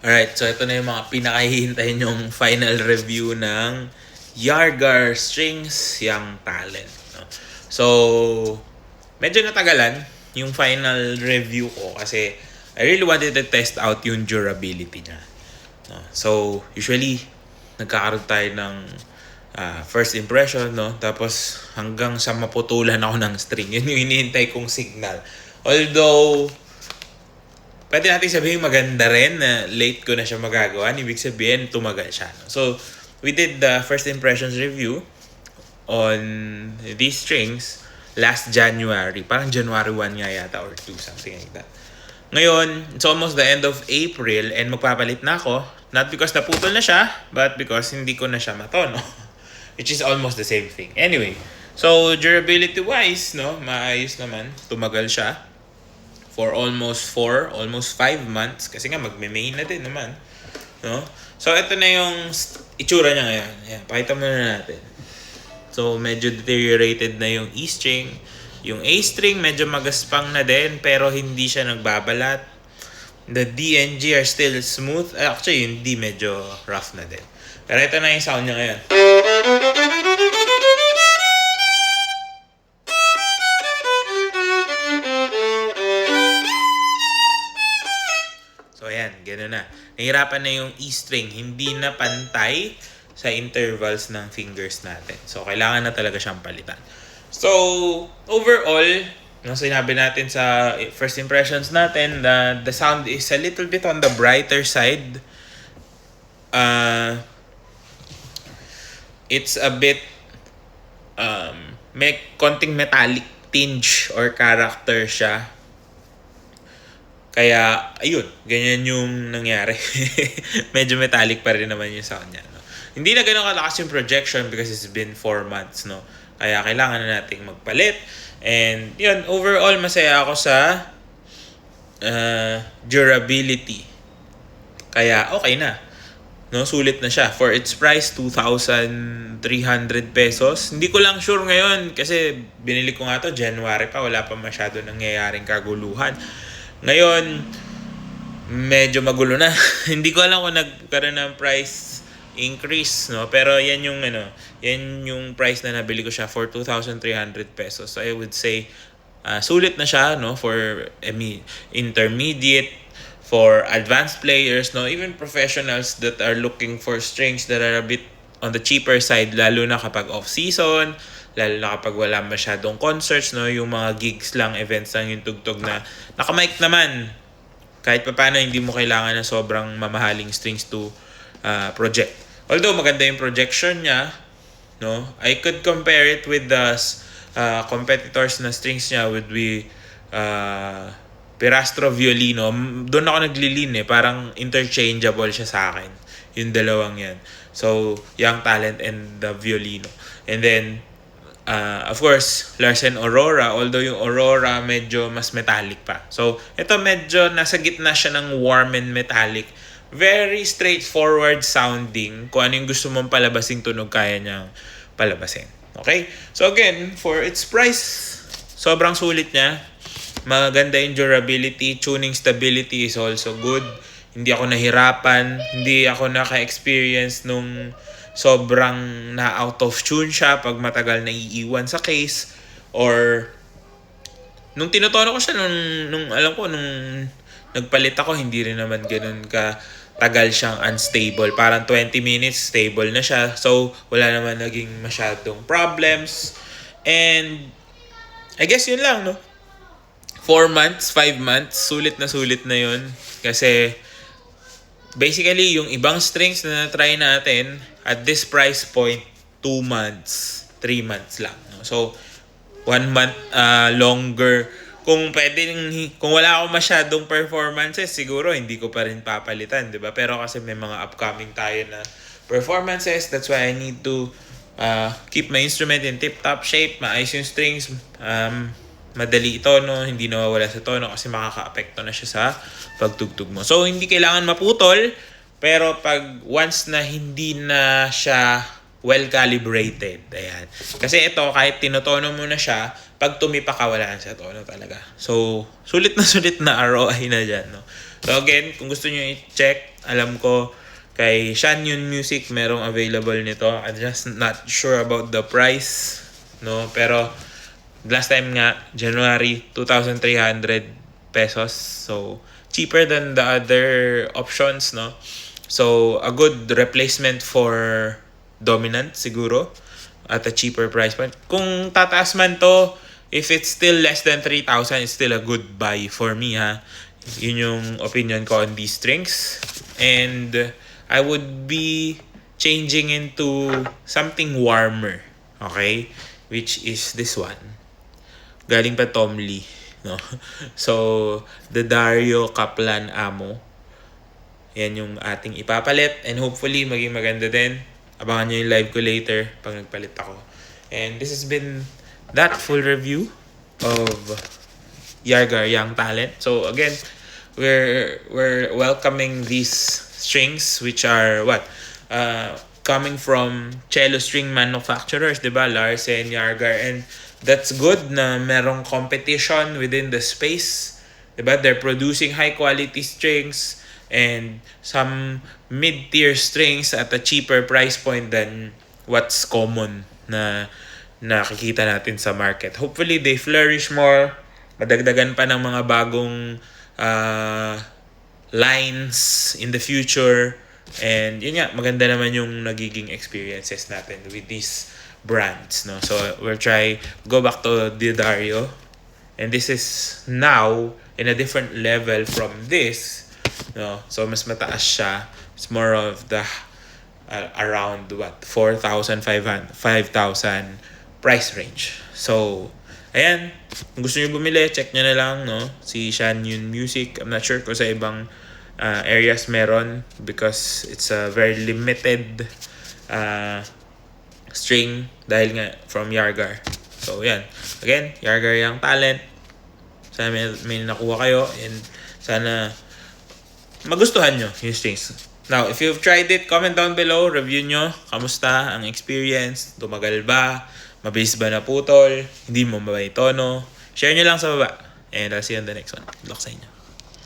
Alright, so ito na yung mga pinakahihintayin yung final review ng Yargar Strings Young Talent. No? So, medyo natagalan yung final review ko kasi I really wanted to test out yung durability niya. No? So, usually, nagkakaroon tayo ng first impression, no? Tapos, hanggang sa maputulan ako ng string. Yun yung hinihintay kong signal. Although, pwede natin sabihin maganda rin na late ko na siya magagawa. Ibig sabihin, tumagal siya. No? So, we did the first impressions review on these strings last January. Parang January 1 nga yata or 2, something like that. Ngayon, it's almost the end of April and magpapalit na ako. Not because naputol na siya, but because hindi ko na siya matono. Which is almost the same thing. Anyway, so durability-wise, no, maayos naman. Tumagal siya for almost 5 months. Kasi nga, magme-May na din naman. No? So, ito na yung itsura niya ngayon. Ayan, pakita muna natin. So, medyo deteriorated na yung E string. Yung A string, medyo magaspang na din, pero hindi siya nagbabalat. The D and G are still smooth. Actually, yung D medyo rough na din. Pero ito na yung sound niya ngayon. So, ayan, gano'n na. Nahirapan na yung E string. Hindi na pantay sa intervals ng fingers natin. So, kailangan na talaga siyang palitan. So, overall, no, sinabi natin sa first impressions natin na the sound is a little bit on the brighter side. It's a bit may konting metallic tinge or character siya. Kaya, ayun, ganyan yung nangyari. Medyo metallic pa rin naman yung sound niya. No? Hindi na ganun kalakas yung projection because it's been 4 months, no? Kaya kailangan na nating magpalit. And, yun, overall, masaya ako sa durability. Kaya, okay na. No, sulit na siya. For its price, 2,300 pesos. Hindi ko lang sure ngayon kasi binili ko nga to January pa. Wala pa masyado nangyayaring kaguluhan. Ngayon, medyo magulo na. Hindi ko alam kung nagkaroon ng price increase, no? Pero yan yung price na nabili ko siya for 2,300 pesos. So I would say sulit na siya, no, for intermediate, for advanced players, no, even professionals that are looking for strings that are a bit on the cheaper side, lalo na kapag off-season, lalo na kapag wala masyadong concerts, no, yung mga gigs lang, events lang yung tugtog na naka-mic naman. Kahit pa paano, hindi mo kailangan ng sobrang mamahaling strings to project. Although maganda yung projection niya, no, I could compare it with the competitors na strings niya would be Pirastro Violino. Doon ako naglilin parang interchangeable siya sa akin. Yung dalawang yan. So, Young Talent and the Violino. And then, of course, Larsen Aurora. Although yung Aurora medyo mas metallic pa. So, ito medyo nasa gitna siya ng warm and metallic. Very straightforward sounding. Kung ano yung gusto mong palabasing tunog, kaya niyang palabasin. Okay? So again, for its price, sobrang sulit niya. Maganda yung durability. Tuning stability is also good. Hindi ako nahirapan. Hindi ako naka-experience nung sobrang na-out of tune siya pag matagal na iiwan sa case. Or nung tinutono ko siya, nung alam ko, nung nagpalit ako, hindi rin naman ganun ka tagal siyang unstable. Parang 20 minutes, stable na siya. So, wala naman naging masyadong problems. And, I guess yun lang, no? 4 months, 5 months, sulit na yun. Kasi, basically, yung ibang strings na na-try natin, at this price point, 2 months, 3 months lang. No? So, 1 month longer. Kung wala akong masyadong performances, siguro hindi ko pa rin papalitan, di ba? Pero kasi may mga upcoming tayo na performances, that's why I need to keep my instrument in tip-top shape, maayos yung strings, madali itono, hindi nawawala sa tono kasi makaka-apekto na siya sa pagtugtog mo. So, hindi kailangan maputol, pero pag once na hindi na siya well-calibrated. Ayan. Kasi ito, kahit tinotono mo na siya, pag tumipa ka, wala sa tono talaga. So, sulit na ROI na dyan. No? So again, kung gusto nyo i-check, alam ko kay Shanyun Music merong available nito. I'm just not sure about the price, no? Pero last time nga, January, 2,300 pesos. So, cheaper than the other options, no? So, a good replacement for Dominant siguro at a cheaper price point. Kung tataas man to, if it's still less than 3,000, it's still a good buy for me, ha. Yun yung opinion ko on these strings. And I would be changing into something warmer, okay? Which is this one. Galing pa Tom Lee, no? So, the Dario Kaplan Amo. Yan yung ating ipapalit. And hopefully, maging maganda din. Abangan nyo yung live ko later pag nagpalit ako. And this has been that full review of Yargar Young Talent. So again, we're welcoming these strings which are coming from cello string manufacturers, 'di ba? Larsen, Yargar, and that's good na merong competition within the space. 'Di ba? They're producing high quality strings and some mid-tier strings at a cheaper price point than what's common na nakikita natin sa market. Hopefully, they flourish more. Madagdagan pa ng mga bagong lines in the future. And yun nga, maganda naman yung nagiging experiences natin with these brands. No? So, we'll try go back to Dario. And this is now in a different level from this. No? So, mas mataas siya. It's more of the around 4,500, 5,000 price range. So, ayan. Kung gusto niyo bumili, check niyo na lang, no? Si Shanyun Music. I'm not sure kung sa ibang areas meron because it's a very limited string dahil nga from Yargar. So, yan. Again, Yargar Young Talent. Sana may nakuha kayo and sana magustuhan nyo yung strings. Now, if you've tried it, comment down below, review nyo, kamusta ang experience, tumagal ba, mabilis ba naputol, hindi mo ba tono, share nyo lang sa baba. And I'll see you on the next one. Good luck sa inyo.